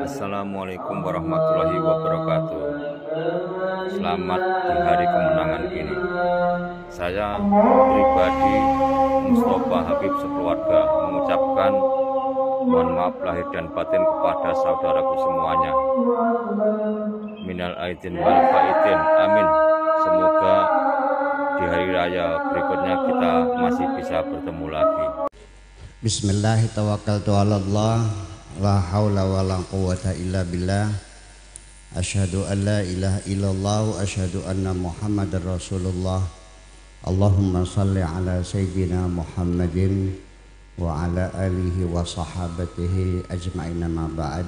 Assalamualaikum warahmatullahi wabarakatuh. Selamat di hari kemenangan ini. Saya pribadi Mustafa Habib sekeluarga mengucapkan mohon maaf lahir dan batin kepada saudaraku semuanya. Minal aidin wal faizin. Amin. Semoga di hari raya berikutnya kita masih bisa bertemu lagi. Bismillahirrahmanirrahim. La haula wa la quwata illa billah. Asyhadu an la ilaha illallah wa asyhadu anna Muhammadar Rasulullah. Allahumma salli ala sayyidina Muhammadin wa ala alihi wa sahabatihi ajma'in, ma ba'd.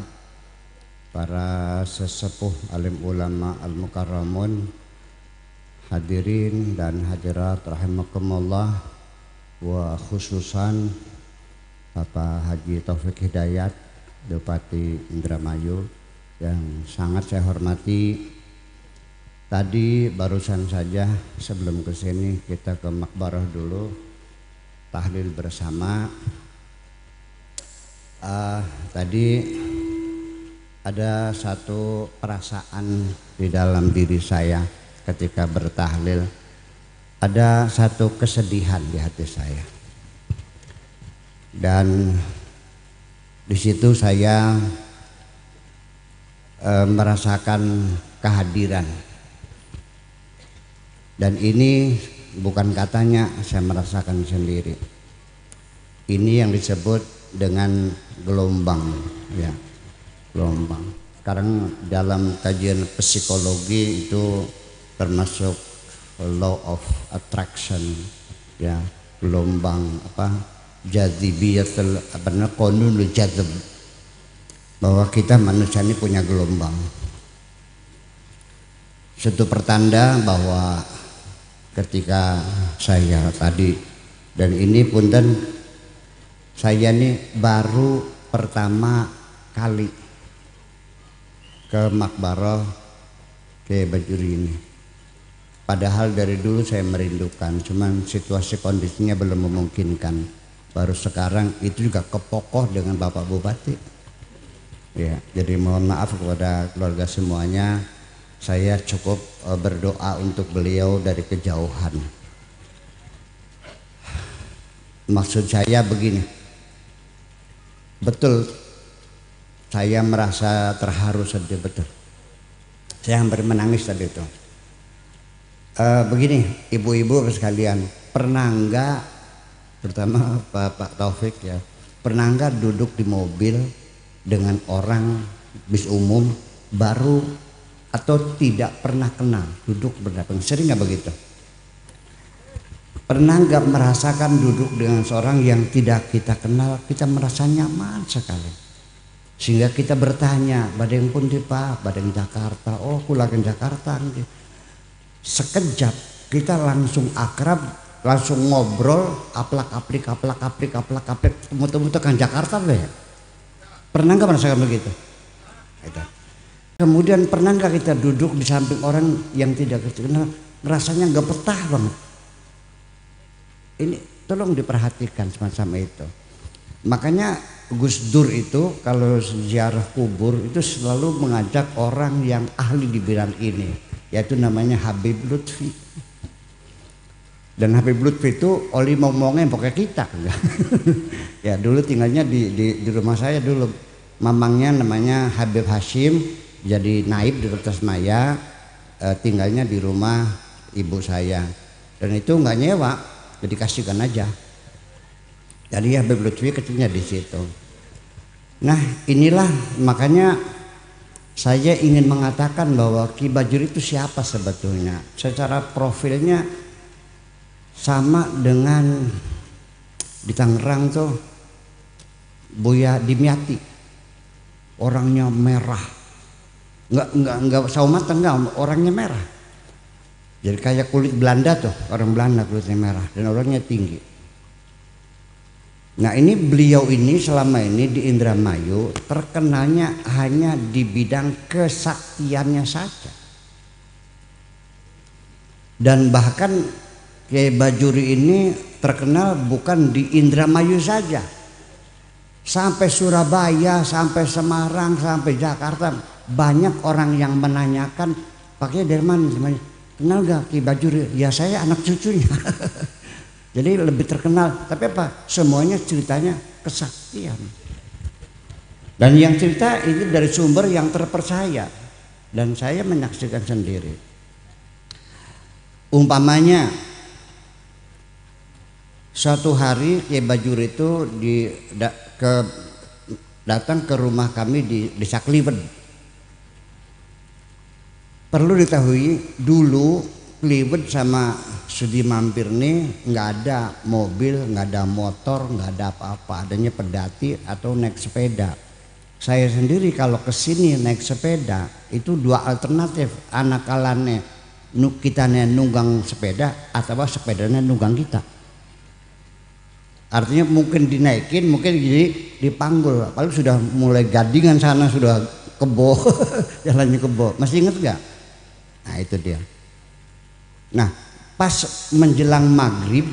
Para sesepuh alim ulama al-mukarramun, hadirin dan hadirat rahimakumullah, wa khususan Bapak Haji Taufik Hidayat, Bupati Indramayu yang sangat saya hormati. Tadi barusan saja sebelum ke sini kita ke Makbarah dulu, tahlil bersama. Tadi ada satu perasaan di dalam diri saya ketika bertahlil, ada satu kesedihan di hati saya. Dan di situ saya merasakan kehadiran, dan ini bukan katanya, saya merasakan sendiri. Ini yang disebut dengan gelombang, ya, gelombang. Sekarang dalam kajian psikologi itu termasuk law of attraction, ya, gelombang jazibiyatul qanunul jazb, bahwa kita manusia ini punya gelombang. Suatu pertanda bahwa ketika saya tadi, dan ini punten, saya ini baru pertama kali ke Makbarah ke Bajuri ini. Padahal dari dulu saya merindukan, cuman situasi kondisinya belum memungkinkan. Baru sekarang itu juga kepokoh dengan Bapak Bupati. Ya, jadi mohon maaf kepada keluarga semuanya. Saya cukup berdoa untuk beliau dari kejauhan. Maksud saya begini, betul saya merasa terharu sedih, betul. Saya hampir menangis tadi itu. Begini, ibu-ibu sekalian, pernah enggak, terutama Pak Taufik ya, pernah enggak duduk di mobil dengan orang bis umum baru atau tidak pernah kenal, duduk berdampingan, sering nggak begitu? Pernah nggak merasakan duduk dengan seorang yang tidak kita kenal, kita merasa nyaman sekali, sehingga kita bertanya, badeng pun di Pak, badeng Jakarta, oh kulakan Jakarta, sekejap kita langsung akrab, langsung ngobrol, aplak aplik, temu tekan Jakarta deh. Pernah nggak merasakan begitu? Kemudian pernah nggak kita duduk di samping orang yang tidak kita kenal, rasanya nggak betah banget. Ini tolong diperhatikan semacam itu. Makanya Gus Dur itu kalau ziarah kubur itu selalu mengajak orang yang ahli di bidang ini, yaitu namanya Habib Lutfi. Dan Habib Lutfi itu oli ngomongnya pokoknya kita. Ya dulu tinggalnya di rumah saya dulu. Mamangnya namanya Habib Hashim, jadi naib di Tasmaya, tinggalnya di rumah ibu saya. Dan itu nggak nyewa, jadi kasihkan aja. Jadi Habib Lutfi kecilnya di situ. Nah inilah makanya saya ingin mengatakan bahwa Ki Bajuri itu siapa sebetulnya. Secara profilnya sama dengan di Tangerang tuh Buya Dimyati, orangnya merah, nggak sawo matang, nggak, orangnya merah. Jadi kayak kulit Belanda tuh, orang Belanda kulitnya merah dan orangnya tinggi. Nah ini beliau ini selama ini di Indramayu terkenalnya hanya di bidang kesaktiannya saja, dan bahkan Kiai Bajuri ini terkenal bukan di Indramayu saja, Sampai Surabaya, sampai Semarang, sampai Jakarta, banyak orang yang menanyakan, pakai dari mana? Kenal gak Ki Bajuri? Ya saya anak cucunya. Jadi lebih terkenal. Tapi apa? Semuanya ceritanya kesaktian. Dan yang cerita ini dari sumber yang terpercaya. Dan saya menyaksikan sendiri. Umpamanya suatu hari Ki Bajuri itu datang ke rumah kami di Desa Kliwed. Perlu diketahui dulu Kliwed sama Sudi Mampir nih nggak ada mobil, nggak ada motor, nggak ada apa-apa, adanya pedati atau naik sepeda. Saya sendiri kalau kesini naik sepeda itu dua alternatif, anak kalane kitanya nunggang sepeda atau sepedanya nunggang kita. Artinya mungkin dinaikin, mungkin jadi dipanggul. Paling sudah mulai Gadingan sana, sudah kebo, jalannya kebo. Masih ingat gak? Nah itu dia. Nah pas menjelang maghrib,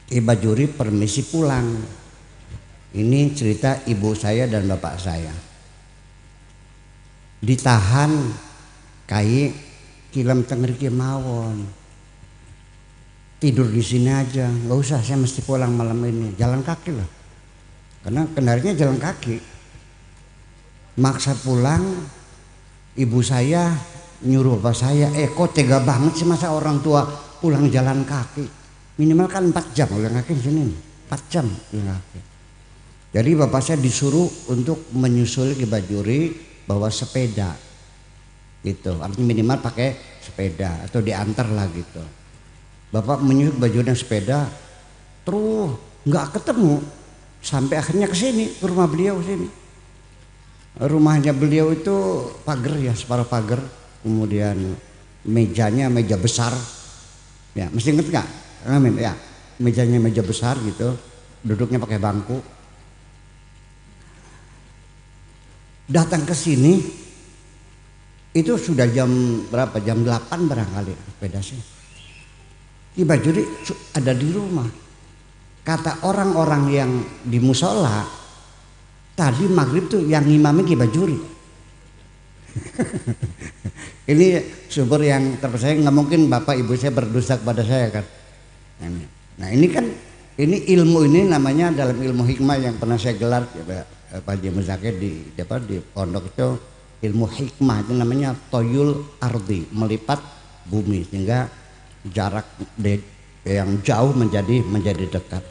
Ki Bajuri permisi pulang. Ini cerita ibu saya dan bapak saya. Ditahan kai kilam tengriki mawon. Tidur di sini aja, nggak usah, saya mesti pulang malam ini. Jalan kaki lah, karena kendarinya jalan kaki. Maksa pulang, ibu saya nyuruh bapak saya, kok tega banget sih masa orang tua pulang jalan kaki. Minimal kan 4 jam jalan kaki sini, 4 jam jalan kaki. Jadi bapak saya disuruh untuk menyusul Ki Bajuri bawa sepeda, gitu. Artinya minimal pakai sepeda atau diantar lah gitu. Bapak menyusul Bajuri sepeda, terus nggak ketemu sampai akhirnya ke sini, ke rumah beliau sini. Rumahnya beliau itu pagar ya, separuh pagar, kemudian mejanya meja besar, ya mesti inget nggak? Amin ya, mejanya meja besar gitu, duduknya pakai bangku. Datang ke sini itu sudah jam berapa? Jam 8 barangkali sepeda sih. Ki Bajuri ada di rumah. Kata orang-orang yang di musola, tadi maghrib tuh yang ngimami Ki Bajuri. Ini sumber yang terpercaya, nggak mungkin bapak ibu saya berdusta kepada saya kan. Nah ini kan, ini ilmu ini namanya dalam ilmu hikmah yang pernah saya gelar Pak Haji Muzakir di pondok itu, ilmu hikmah itu namanya toyul ardi, melipat bumi sehingga jarak yang jauh menjadi dekat.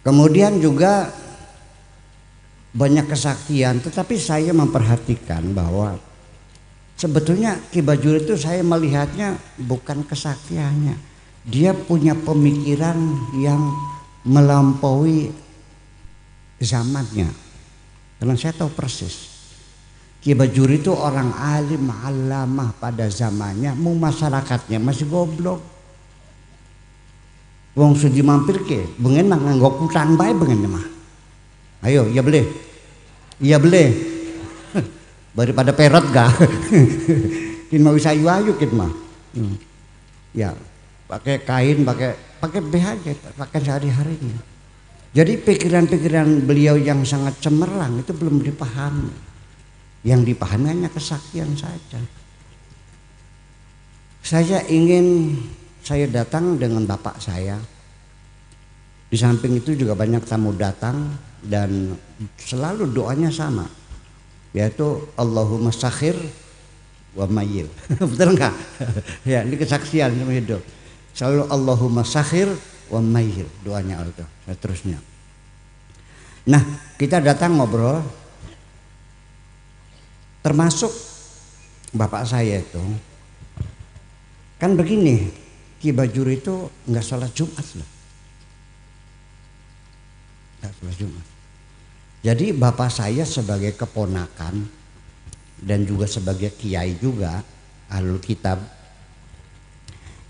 Kemudian juga banyak kesaktian, tetapi saya memperhatikan bahwa sebetulnya Ki Bajuri itu saya melihatnya bukan kesaktiannya, dia punya pemikiran yang melampaui zamannya. Karena saya tahu persis Ki Bajuri itu orang alim alamah pada zamannya, mau masyarakatnya masih goblok. Wong Sudi Mampir ke, bengen mah nganggo kutang bae bengen mah. Ayo, iya boleh. Iya boleh. Daripada perot gak. Kin mau sayu ayu kin mah. Ya, pakai kain, pakai BH aja, pakai sehari-harinya. Jadi pikiran-pikiran beliau yang sangat cemerlang itu belum dipahami. Yang dipahami hanya kesaktian saja. Saya datang dengan bapak saya. Di samping itu juga banyak tamu datang dan selalu doanya sama, yaitu Allahumma sakhir wa mayyil. Betul enggak? Ya, ini kesaksian sama hidup. Selalu Allahumma sakhir wa mayyil doanya itu terusnya. Nah, kita datang ngobrol. Termasuk bapak saya itu kan begini, Ki Bajuri itu nggak sholat Jumat loh, nggak sholat Jumat. Jadi bapak saya sebagai keponakan dan juga sebagai kiai juga ahlul kitab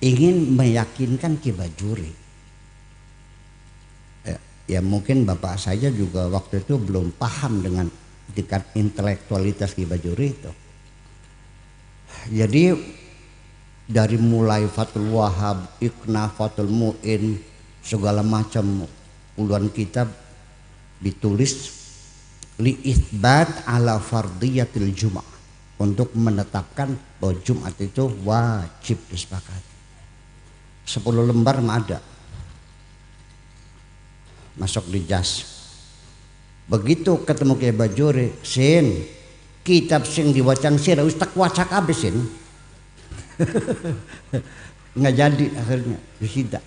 ingin meyakinkan Ki Bajuri. Ya mungkin bapak saya juga waktu itu belum paham dengan tingkat intelektualitas Ki Bajuri itu. Jadi dari mulai Fathul Wahab, Iqna, Fathul Mu'in, segala macam puluhan kitab ditulis li itsbat ala fardiyatil Jumat, untuk menetapkan bahwa Jumat itu wajib disepakati. 10 lembar ada masuk di jas. Begitu ketemu Kiai Bajuri, sin kitab sing diwacang sira wis tak waca kabeh sin. Nggak jadi akhirnya disita.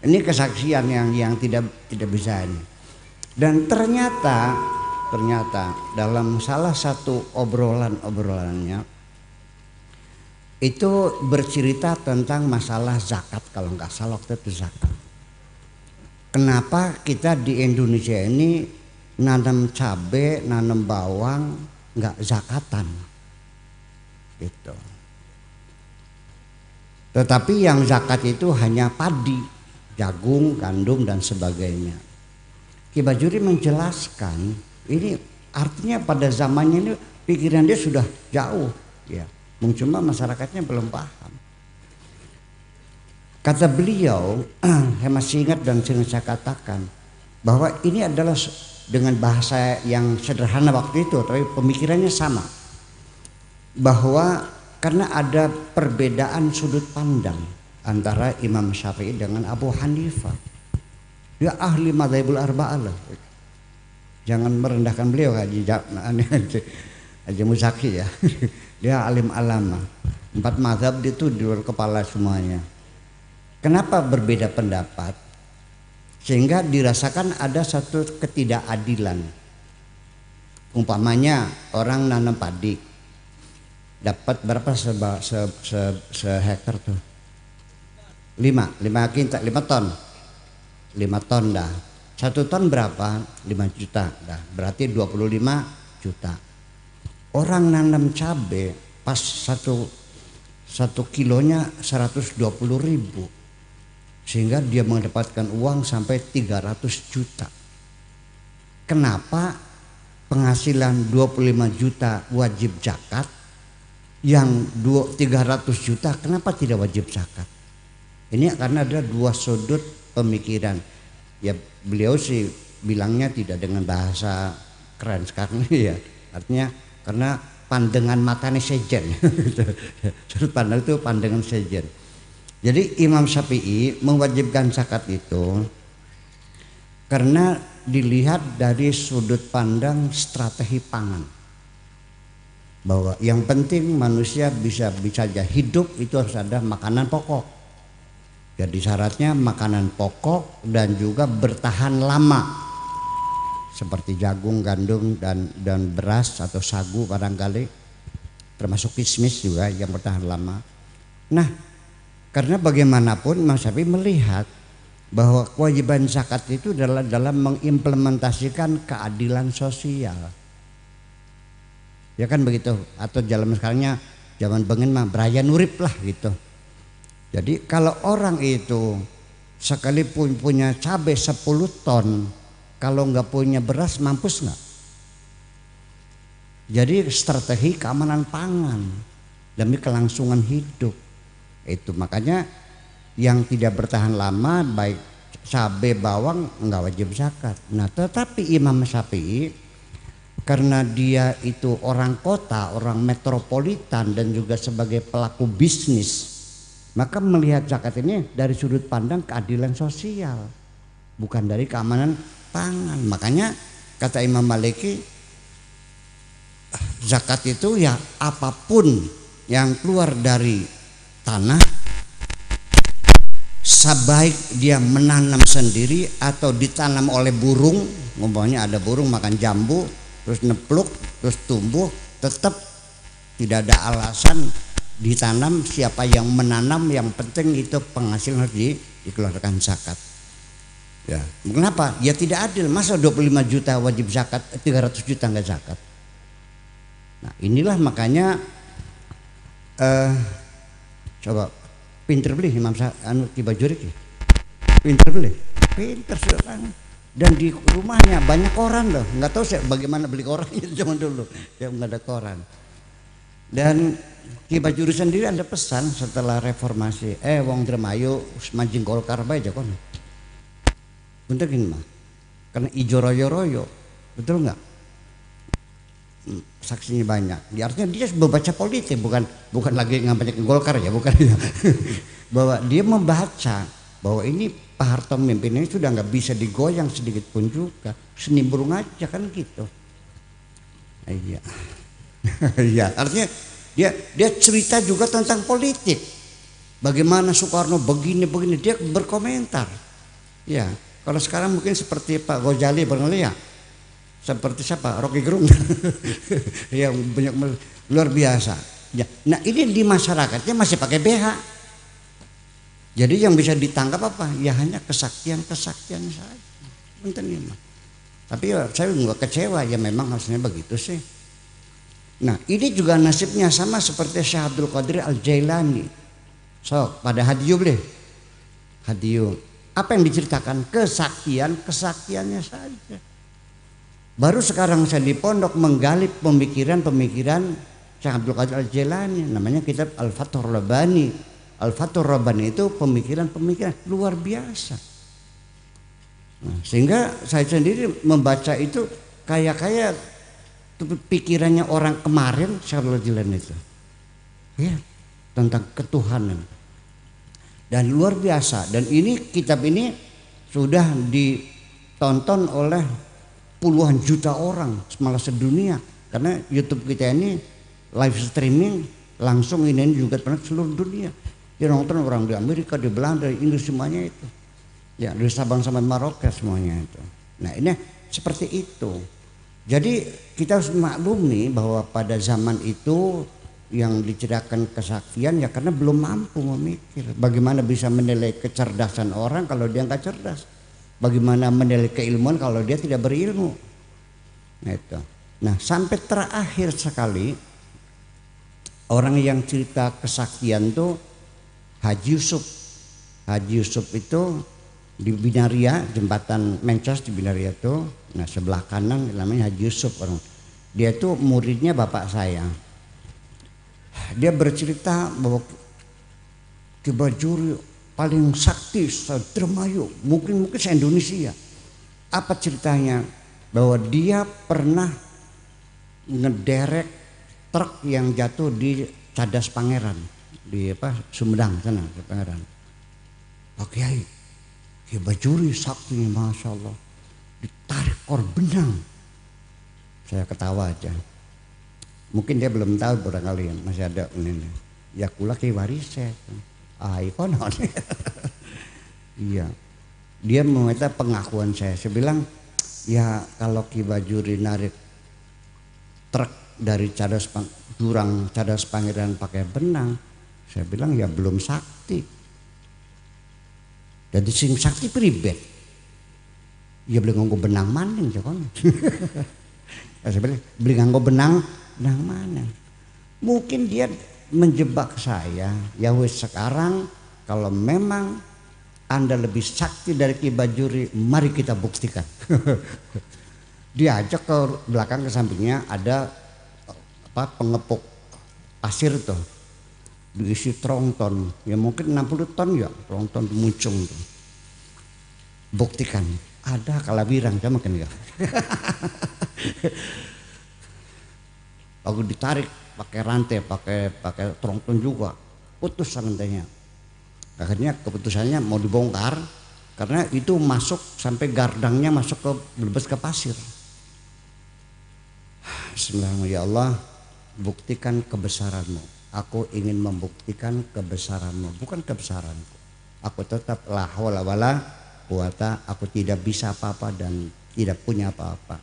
Ini kesaksian yang tidak bisa ini. Dan ternyata dalam salah satu obrolannya itu bercerita tentang masalah zakat, kalau nggak salah waktu itu zakat. Kenapa kita di Indonesia ini nanam cabai, nanam bawang nggak zakatan gitu. Tetapi yang zakat itu hanya padi, jagung, gandum dan sebagainya. Ki Bajuri menjelaskan ini artinya pada zamannya ini pikiran dia sudah jauh ya. Cuma masyarakatnya belum paham. Kata beliau, saya masih ingat dan sering saya katakan bahwa ini adalah dengan bahasa yang sederhana waktu itu, tapi pemikirannya sama. Bahwa karena ada perbedaan sudut pandang antara Imam Syafi'i dengan Abu Hanifah. Dia ahli madzhabul arba'ah lah. Jangan merendahkan beliau Haji Muzaki ya. Dia alim alama. 4 mazhab itu di luar kepala semuanya. Kenapa berbeda pendapat? Sehingga dirasakan ada satu ketidakadilan. Umpamanya orang nanam padi, dapat berapa sehektar tuh? 5 ton. 5 ton dah. 1 ton berapa? 5 juta dah. Berarti 25 juta. Orang nanam cabai pas satu kilonya 120.000. Sehingga dia mendapatkan uang sampai 300 juta. Kenapa penghasilan 25 juta wajib zakat, yang 300 juta kenapa tidak wajib zakat? Ini karena ada 2 sudut pemikiran. Ya beliau sih bilangnya tidak dengan bahasa keren sekarang ya. Artinya karena pandangan matanya sejen. Sudut pandang itu pandangan sejen. Jadi Imam Syafi'i mewajibkan zakat itu karena dilihat dari sudut pandang strategi pangan. Bahwa yang penting manusia bisa aja hidup itu harus ada makanan pokok. Jadi syaratnya makanan pokok dan juga bertahan lama. Seperti jagung, gandum dan beras atau sagu barangkali. Termasuk kismis juga yang bertahan lama. Nah, karena bagaimanapun Imam Syafi'i melihat bahwa kewajiban zakat itu adalah dalam mengimplementasikan keadilan sosial. Ya kan begitu, atau zaman sekarangnya zaman bengen mah beraya nurip lah gitu. Jadi kalau orang itu sekalipun punya cabai 10 ton, kalau nggak punya beras mampus nggak? Jadi strategi keamanan pangan demi kelangsungan hidup. Itu makanya yang tidak bertahan lama baik cabai bawang nggak wajib zakat. Nah tetapi Imam Syafi'i karena dia itu orang kota, orang metropolitan dan juga sebagai pelaku bisnis, maka melihat zakat ini dari sudut pandang keadilan sosial, bukan dari keamanan pangan. Makanya kata Imam Maliki, zakat itu ya apapun yang keluar dari tanah, sebaik dia menanam sendiri atau ditanam oleh burung, umpamanya ada burung makan jambu terus nepluk terus tumbuh, tetap tidak ada alasan ditanam. Siapa yang menanam, yang penting itu penghasilan harus dikeluarkan zakat. Ya, kenapa? Ya tidak adil, masa 25 juta wajib zakat, 300 juta enggak zakat. Nah inilah makanya coba pinter beli Imam Ki Bajuri, pinter beli, pinter sudah. Dan di rumahnya banyak koran loh, nggak tahu saya bagaimana beli koran itu zaman dulu, ya nggak ada koran. Dan Ki Bajuri sendiri ada pesan setelah reformasi, wong Dremayu manjing Golkar bae aja kon. Betul gini mah. Karena ijo royo-royo, betul nggak? Saksinya banyak. Ya, artinya dia membaca politik, bukan lagi ngapain Golkar ya, bukan ya. Bahwa dia membaca bahwa ini Pak Harto memimpin ini sudah nggak bisa digoyang sedikit pun juga, seni burung aja kan gitu. Iya. Iya, artinya dia cerita juga tentang politik. Bagaimana Soekarno begini dia berkomentar. Ya, kalau sekarang mungkin seperti Pak Ghazali barangkali ya. Seperti siapa? Rocky Gerung. Yang banyak luar biasa. Ya. Nah, ini di masyarakatnya masih pakai BH. Jadi yang bisa ditangkap apa? Ya hanya kesaktian saja. Punten ya, tapi ya, saya nggak kecewa, ya memang harusnya begitu sih. Nah, ini juga nasibnya sama seperti Syekh Abdul Qadir Al-Jailani. So, pada Hadiyu boleh. Hadiyu. Apa yang diceritakan? Kesaktiannya saja. Baru sekarang saya di pondok menggali pemikiran Syekh Abdul Qadir Al-Jailani, namanya kitab Al-Fathur Rabbani. Al-Fathur Rabbani itu pemikiran luar biasa. Nah, sehingga saya sendiri membaca itu kayak pikirannya orang kemarin Syekh Abdul Qadir Al-Jailani itu. Ya, tentang ketuhanan. Dan luar biasa, dan kitab ini sudah ditonton oleh puluhan juta orang malah sedunia, karena YouTube kita ini live streaming langsung ini juga seluruh dunia. Dia nonton orang di Amerika, di Belanda, di Inggris, semuanya itu. Ya, dari Sabang sampai Maroke semuanya itu. Nah, ini seperti itu. Jadi kita harus maklumi bahwa pada zaman itu yang diceritakan kesaktian ya karena belum mampu memikir. Bagaimana bisa menilai kecerdasan orang kalau dia nggak cerdas? Bagaimana menilai keilmuan kalau dia tidak berilmu? Nah itu. Nah, sampai terakhir sekali orang yang cerita kesaktian tuh Haji Yusuf. Haji Yusuf itu di Binaria, jembatan Mencos di Binaria itu. Nah, sebelah kanan namanya Haji Yusuf orang. Dia itu muridnya bapak saya. Dia bercerita bahwa Ki Bajuri paling sakti se-Indramayu, mungkin se-Indonesia. Apa ceritanya? Bahwa dia pernah ngederek truk yang jatuh di Cadas Pangeran, di Sumedang sana, di Pangeran. Pak Kiai, Ki Bajuri sakti, masya Allah, ditarik kor benang. Saya ketawa aja. Mungkin dia belum tahu barangkali masih ada ini. Ya kula Ki Warise. Ikon. Iya. Dia meminta pengakuan saya. Saya bilang, ya kalau Ki Bajuri narik truk dari jurang Cadas Pangeran pakai benang, saya bilang ya belum sakti. Jadi sing sakti pribet. Ya beli nganggo benang maning jakon. Saya bilang beli nganggo benang mana? Mungkin dia menjebak saya. Ya wis, sekarang kalau memang Anda lebih sakti dari Ki Bajuri, mari kita buktikan. Diajak ke belakang, ke sampingnya ada pengepuk pasir tuh, diisi tronton, ya mungkin 60 ton ya, tronton muncung tuh. Buktikan, ada kalabirang sama kan ya. Aku ditarik pakai rantai, pakai tronton juga, putus rantainya. Akhirnya keputusannya mau dibongkar karena itu masuk sampai gardangnya masuk ke belebes ke pasir. Bismillahirrahmanirrahim. Ya Allah, buktikan kebesaranmu. Aku ingin membuktikan kebesaranmu, bukan kebesaranku. Aku tetap la haula wala quwata, aku tidak bisa apa-apa dan tidak punya apa-apa.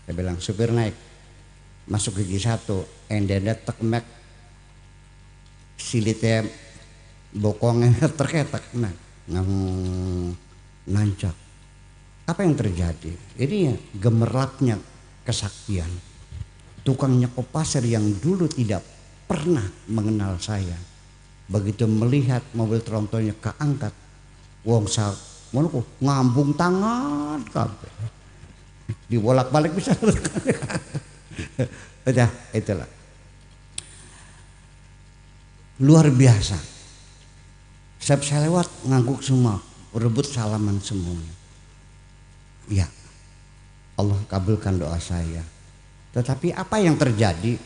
Saya bilang, supir naik. Masuk gigi 1, endenda tekmek silitnya bokongnya terketek nancak. Apa yang terjadi? Ini gemerlapnya kesaktian. Tukang nyekop pasir yang dulu tidak pernah mengenal saya, begitu melihat mobil trontonnya keangkat, wong sa ngambung tangan kabeh. Dibolak-balik bisa. Udah, itulah. Luar biasa. Saya lewat ngangguk semua, rebut salaman semuanya. Ya, Allah kabulkan doa saya. Tetapi apa yang terjadi?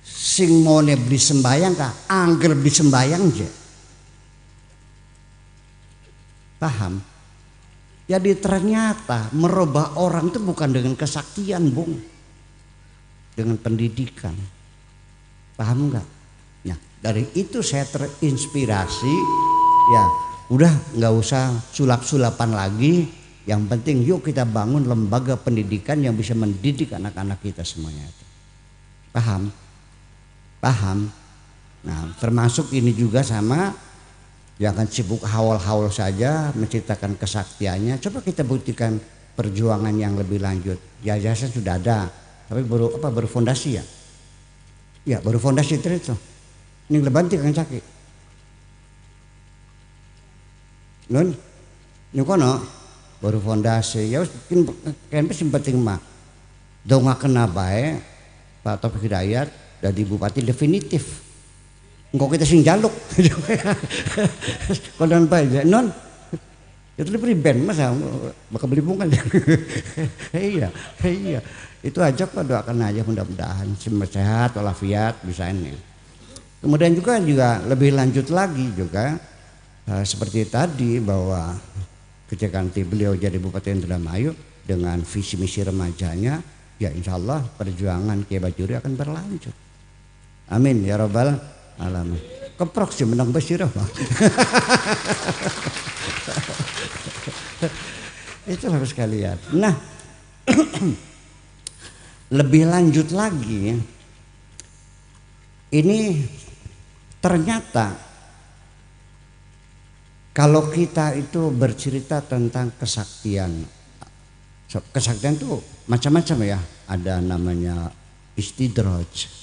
Sing mone beli sembayang kah? Angger beli sembayang je. Paham? Jadi ternyata merubah orang itu bukan dengan kesaktian, Bung. Dengan pendidikan. Paham nggak? Nah, dari itu saya terinspirasi. Ya, udah nggak usah sulap-sulapan lagi. Yang penting yuk kita bangun lembaga pendidikan yang bisa mendidik anak-anak kita semuanya. Paham? Paham? Nah, termasuk ini juga sama. Jangan sibuk haul-haul saja menciptakan kesaktiannya. Coba kita buktikan perjuangan yang lebih lanjut. Ya jasa sudah ada, tapi baru fondasi ya. Ya baru fondasi itu. Ini lebanti Kang Caki. Nun, ini kono baru fondasi. Ya mungkin kan penting mah. Dongakeun bae Pak Taufik Hidayat dari bupati definitif. Engkau kita sing jaluk, kodan baik, non, itu beri band masa bakal beli bunga, iya, itu aja Pak, doakan aja mudah-mudahan sehat walafiat bisa ini. Kemudian juga lebih lanjut lagi juga seperti tadi bahwa ketika nanti beliau jadi Bupati Indramayu dengan visi misi remajanya, ya insya Allah perjuangan Kiai Bajuri akan berlanjut. Amin ya Rabbal alamin. Keprok sih menang Basirah Bang. Itu harus sekalian. Nah, lebih lanjut lagi, ini ternyata kalau kita itu bercerita tentang kesaktian, kesaktian itu macam-macam ya. Ada namanya istidraj,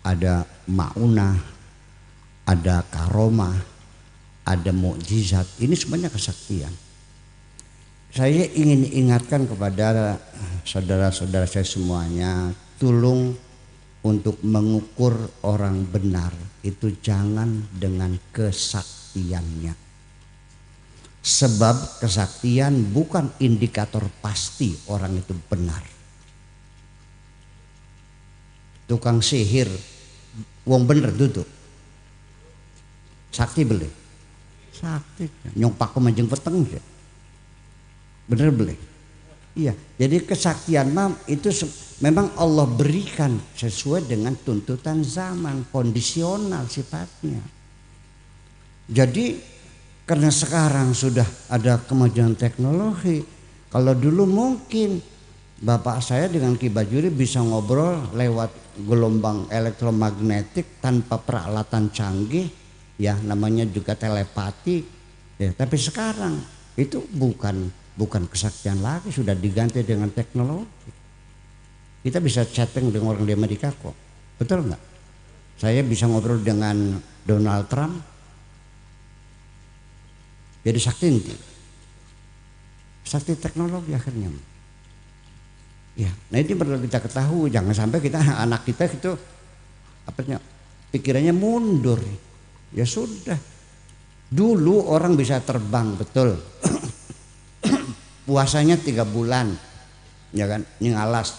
ada ma'unah, ada karomah, ada mukjizat. Ini semuanya kesaktian. Saya ingin ingatkan kepada saudara-saudara saya semuanya, tolong untuk mengukur orang benar itu jangan dengan kesaktiannya. Sebab kesaktian bukan indikator pasti orang itu benar. Tukang sihir wong bener duduk sakti beli sakti nyong paku manjeng peteng ya bener beli iya. Jadi kesaktian itu memang Allah berikan sesuai dengan tuntutan zaman, kondisional sifatnya. Jadi karena sekarang sudah ada kemajuan teknologi, kalau dulu mungkin bapak saya dengan Ki Bajuri bisa ngobrol lewat gelombang elektromagnetik tanpa peralatan canggih, ya namanya juga telepati. Ya, tapi sekarang itu bukan kesaktian lagi, sudah diganti dengan teknologi. Kita bisa chatting dengan orang di Amerika kok, betul nggak? Saya bisa ngobrol dengan Donald Trump, jadi sakti teknologi akhirnya. Ya, nah ini perlu kita ketahui, jangan sampai kita anak kita itu pikirannya mundur. Ya sudah, dulu orang bisa terbang betul, puasanya 3 bulan, ya kan, nyingalas,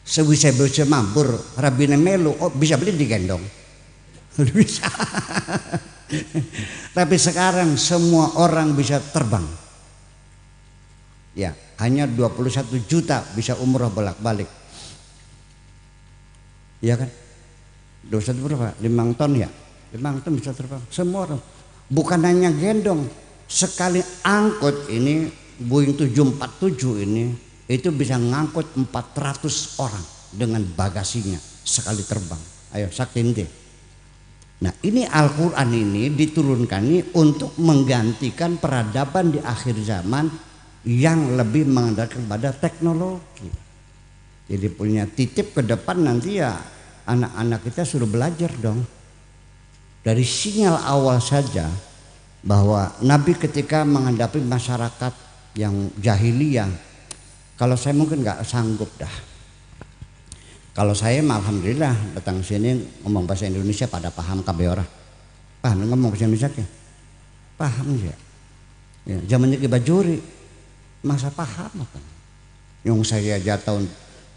sewise-wise mabur, rabine melu, oh bisa beli digendong, bisa. Tapi sekarang semua orang bisa terbang. Ya, hanya 21 juta bisa umroh bolak-balik. Iya kan? 21 berapa? 5 ton ya? 5 ton bisa terbang. Semua orang. Bukan hanya gendong. Sekali angkut ini Boeing 747 ini itu bisa ngangkut 400 orang dengan bagasinya sekali terbang. Ayo sakti ente. Nah ini Al-Quran ini diturunkan ini untuk menggantikan peradaban di akhir zaman yang lebih mengandalkan pada teknologi. Jadi punya titip ke depan nanti ya anak-anak kita suruh belajar dong. Dari sinyal awal saja bahwa Nabi ketika menghadapi masyarakat yang jahiliyah, kalau saya mungkin nggak sanggup dah. Kalau saya alhamdulillah datang sini ngomong bahasa Indonesia pada paham kabeh ora. Paham ngomong bahasa Indonesia ke? Paham ya. Ya, zamannya Ki Bajuri masa paham kan. Yang saya aja tahun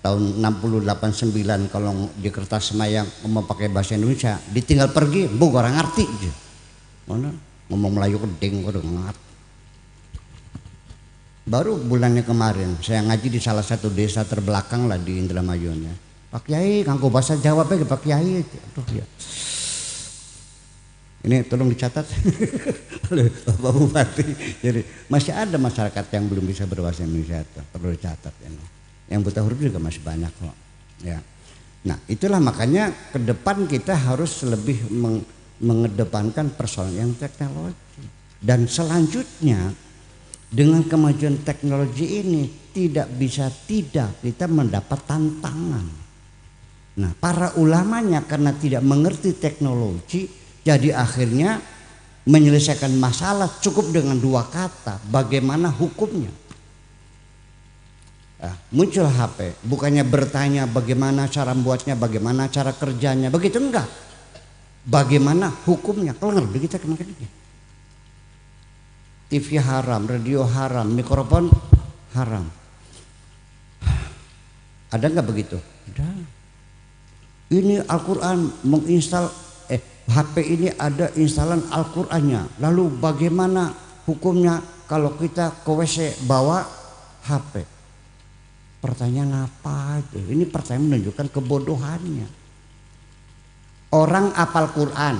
68 9 kalau di kertas semayang mau pakai bahasa Indonesia ditinggal pergi, bu orang ngerti aja. Mana ngomong Melayu keding udah ngerti. Baru bulannya kemarin saya ngaji di salah satu desa terbelakang lah di Indramayunya. Pak Kiai nganggo bahasa Jawa aja Pak Kiai. Aduh ya. Ini tolong dicatat oleh Bapak Bupati. Jadi masih ada masyarakat yang belum bisa berbahasa Indonesia, perlu dicatat ini. Yang buta huruf juga masih banyak kok. Ya. Nah itulah makanya ke depan kita harus lebih mengedepankan persoalan yang teknologi. Dan selanjutnya dengan kemajuan teknologi ini tidak bisa tidak kita mendapat tantangan. Nah para ulamanya karena tidak mengerti teknologi, jadi akhirnya menyelesaikan masalah cukup dengan 2 kata, bagaimana hukumnya. Nah, muncul HP, bukannya bertanya bagaimana cara membuatnya, bagaimana cara kerjanya, begitu enggak. Bagaimana hukumnya, kelar kita kemarin ini. TV haram, radio haram, mikrofon haram. Ada enggak begitu? Ada. Ini Al-Quran menginstal HP ini ada instalan Al-Qur'annya. Lalu bagaimana hukumnya kalau kita ke WC bawa HP? Pertanyaan apa aja? Ini pertanyaan menunjukkan kebodohannya. Orang apal Quran.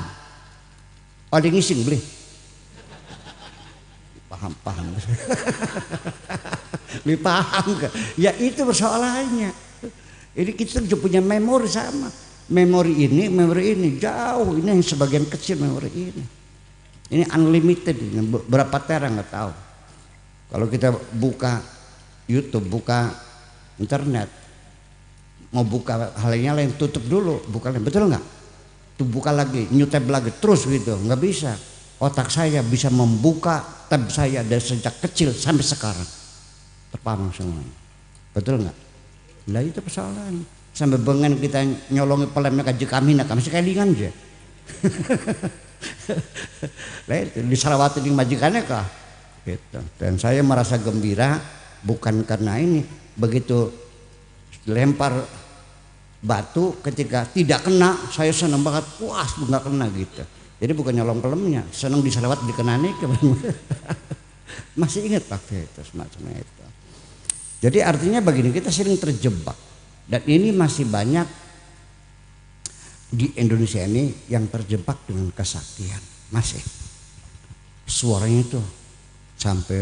Ada ngising beli. Paham. Lebih paham kan? Ya itu persoalannya. Ini kita juga punya memori sama. Memori ini jauh, ini yang sebagian kecil memori ini unlimited, berapa tera nggak tahu. Kalau kita buka YouTube, buka internet, mau buka halnya lain tutup dulu, buka lain, betul nggak? Tuh buka lagi, new tab lagi, terus gitu, nggak bisa. Otak saya bisa membuka tab saya dari sejak kecil sampai sekarang, terpaham semuanya, betul nggak? Lah itu persoalannya. Sampai bengen kita nyolongi pelemnya kaji kami nak masih kelingan aja. Lah itu disarawati di majikannya kah? Gitu. Dan saya merasa gembira bukan karena ini, begitu lempar batu ketika tidak kena saya senang banget, puas nggak kena gitu. Jadi bukan nyolong pelemnya, senang disalawat dikenani. Masih ingat waktu itu semacam itu. Jadi artinya begini, kita sering terjebak. Dan ini masih banyak di Indonesia ini yang terjebak dengan kesaktian, masih suaranya itu sampai,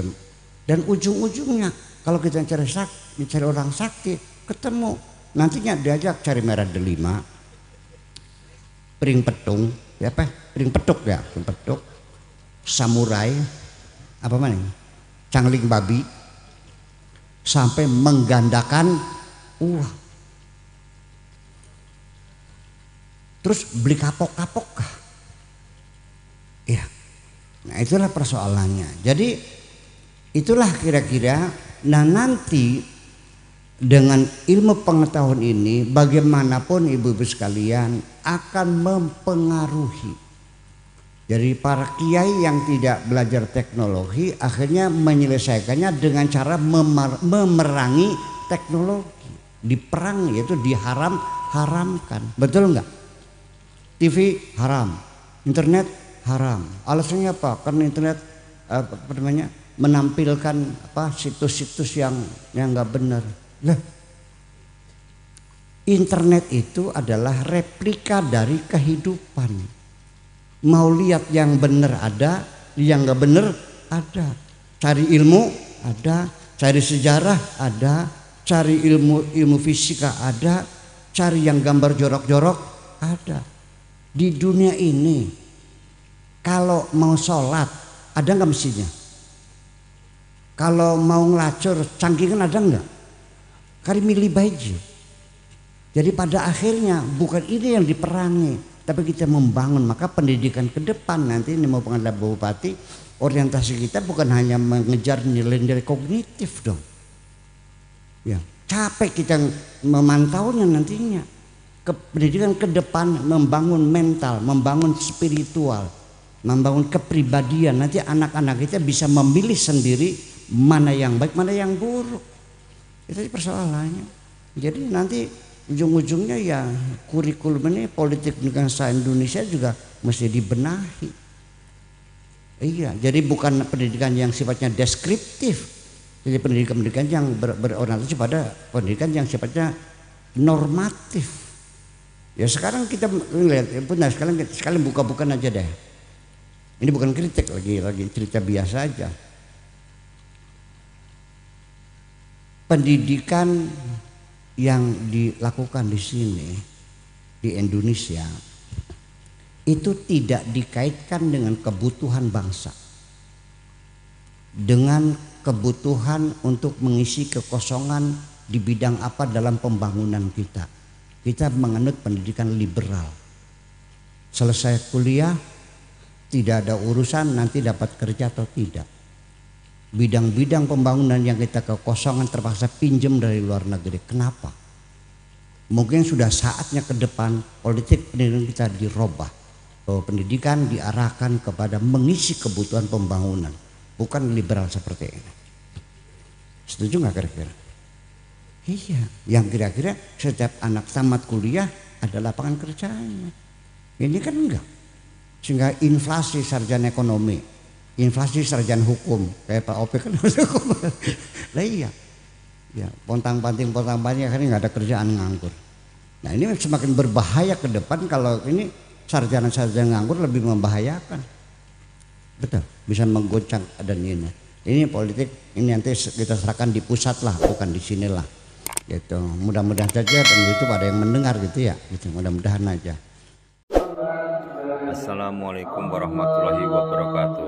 dan ujung-ujungnya kalau kita cari orang sakti ketemu, nantinya diajak cari merah delima, piring petung, ya apa? Piring petuk, samurai, apa mana? Cangling babi, sampai menggandakan uang. Terus beli kapok-kapok kah? Ya. Nah itulah persoalannya. Jadi itulah kira-kira. Nah nanti dengan ilmu pengetahuan ini bagaimanapun ibu-ibu sekalian akan mempengaruhi. Jadi para kiai yang tidak belajar teknologi akhirnya menyelesaikannya dengan cara memerangi teknologi. Diperang, yaitu haramkan. Betul enggak? TV haram, internet haram. Alasannya apa? Karena internet menampilkan situs-situs yang nggak benar. Lah, internet itu adalah replika dari kehidupan. Mau lihat yang benar ada, yang nggak benar ada. Cari ilmu ada, cari sejarah ada, cari ilmu fisika ada, cari yang gambar jorok-jorok ada. Di dunia ini kalau mau sholat ada nggak mesinnya? Kalau mau ngelacur cangkingan ada nggak? Kali milih baju. Jadi pada akhirnya bukan ini yang diperangi, tapi kita membangun. Maka pendidikan ke depan nanti ini mau pengadap bupati, orientasi kita bukan hanya mengejar nilai-nilai kognitif dong. Ya, capek kita memantaunya nantinya. Pendidikan ke depan membangun mental, membangun spiritual. membangun kepribadian. Nanti anak-anak kita bisa memilih sendiri mana yang baik, mana yang buruk. Itu persoalannya. Jadi nanti ujung-ujungnya ya kurikulum ini politik bangsa Indonesia juga mesti dibenahi. Iya, jadi bukan pendidikan yang sifatnya deskriptif, jadi pendidikan yang berorientasi pada pendidikan yang sifatnya normatif. Ya sekarang kita lihat, benar sekali buka-bukaan aja deh. Ini bukan kritik lagi cerita biasa aja. Pendidikan yang dilakukan di sini di Indonesia itu tidak dikaitkan dengan kebutuhan bangsa, dengan kebutuhan untuk mengisi kekosongan di bidang apa dalam pembangunan kita. Kita menganut pendidikan liberal. Selesai kuliah tidak ada urusan nanti dapat kerja atau tidak. Bidang-bidang pembangunan yang kita kekosongan terpaksa pinjam dari luar negeri. Kenapa? Mungkin sudah saatnya ke depan politik pendidikan kita dirubah. Bahwa pendidikan diarahkan kepada mengisi kebutuhan pembangunan, bukan liberal seperti ini. Setuju nggak kira-kira? Iya, yang kira-kira setiap anak tamat kuliah ada lapangan kerjanya. Ini kan enggak. Sehingga inflasi sarjana ekonomi, inflasi sarjana hukum kayak Pak Opik kan hukum. Lah iya. Ya, pontang-panting kan nggak ada kerjaan, nganggur. Nah, ini semakin berbahaya ke depan kalau ini sarjana-sarjana nganggur, lebih membahayakan. Betul, bisa menggoncang dan ini. Ini politik ini nanti kita serahkan di pusat lah, bukan di sinilah. Gitu. Mudah-mudahan saja dan itu pada yang mendengar gitu ya. Gitu. Mudah-mudahan aja. Assalamualaikum warahmatullahi wabarakatuh.